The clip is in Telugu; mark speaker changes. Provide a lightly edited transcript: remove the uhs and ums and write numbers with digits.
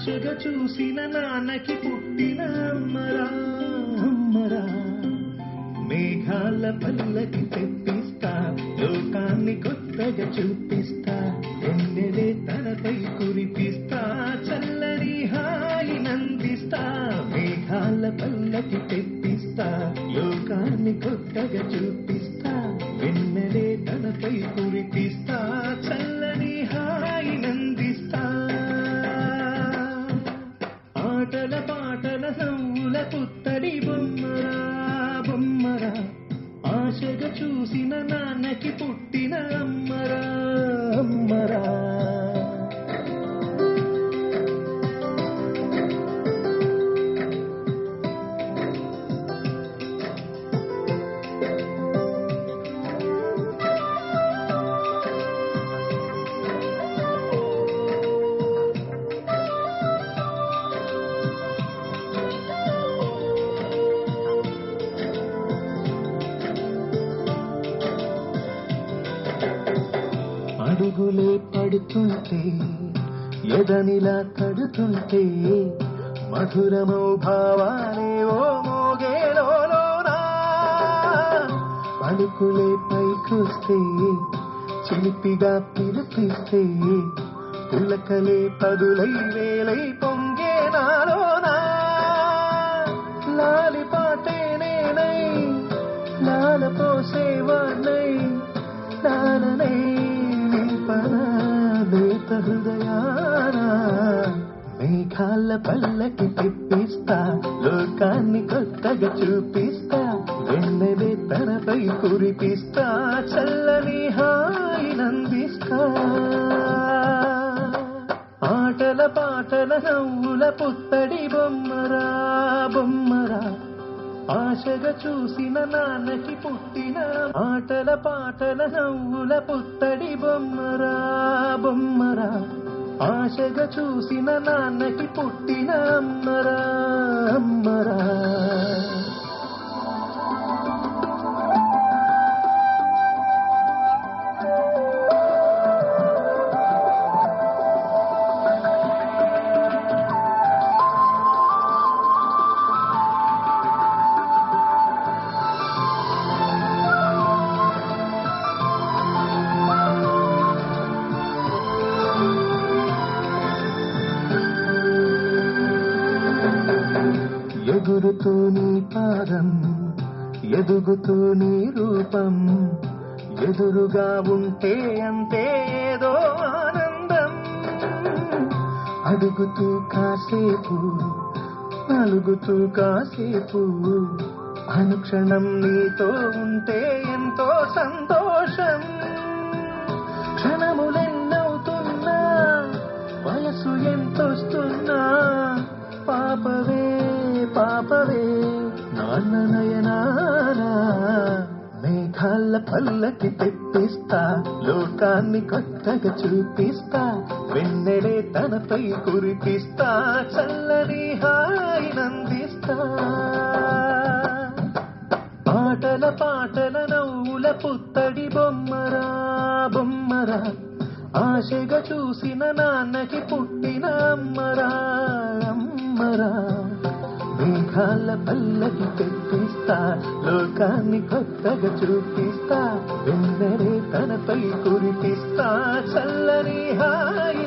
Speaker 1: ఆశగా చూసిన నాన్నకి పుట్టిన అమ్మరా అమ్మరా. మేఘాల పల్లకి తెప్పిస్తా, లోకాన్ని కొత్తగా చూపిస్తా, వెన్నెలే తనపై కురిపిస్తా, చల్లని హాయి నందిస్తా. మేఘాల పల్లకి తెప్పిస్తా, లోకాన్ని కొత్తగా చూపిస్తా, వెన్నెలే తనపై కురిపిస్తా, చల్లని హాయి నందిస్తా. ఆటల పాటల నవ్వుల పుత్తడి బొమ్మరా బొమ్మరా. ఆశగా చూసిన నాన్నకి పుట్టిన అమ్మరా అమ్మరా. అడుగులే పడుతుంటే ఎదనిలా కడుతుంటే, మధురమౌ భావాలే ఓ మోగేలోనా. పలుకులే పైకొస్తే చిలిపిగా పిలిపిస్తే, పులకలే పదులై వేలై పొంగే నాలోనా. లాలి పాటే నేనై లాల పోసేవాణ్ణై, నాననై లేత హృదయానా. మేఘాల పల్లకి తెప్పిస్తా, లోకాన్ని కొత్తగా చూపిస్తా, వెన్నెలే తనపై కురిపిస్తా, చల్లని హాయి నందిస్తా. ఆటల పాటల నవ్వుల పుత్తడి బొమ్మరా బొమ్మరా. ఆశగా చూసిన నాన్నకి పుట్టిన. ఆటల పాటల నవ్వుల పుత్తడి బొమ్మరా బొమ్మరా. ఆశగా చూసిన నాన్నకి పుట్టిన అమ్మరా అమ్మరా. ఎగురుతూ నీ పాదం, ఎదుగుతూ నీ రూపం, ఎదురుగా ఉంటే అంతే ఏదో ఆనందం. అడుగుతూ కాసేపు, అలుగుతూ కాసేపు, అనుక్షణం నీతో ఉంటే ఎంతో సంతోషం. క్షణములెన్నవుతున్నా, వయసు ఎంతొస్తున్నా, పాపవే పాపవే నాన్న నయనానా. మేఘాల పల్లకి తెప్పిస్తా, లోకాన్ని కొత్తగా చూపిస్తా, వెన్నెలే తనపై కురిపిస్తా, చల్లని హాయి నందిస్తా. ఆటల పాటల నవ్వుల పుత్తడి బొమ్మరా బొమ్మరా. ఆశగా చూసిన నాన్నకి పుట్టిన అమ్మరా అమ్మరా. మేఘాల పల్లకి తెప్పిస్తా, లోకాన్ని కొత్తగా చూపిస్తా, వెన్నెలే తనపై కురిపిస్తా, చల్లని హాయి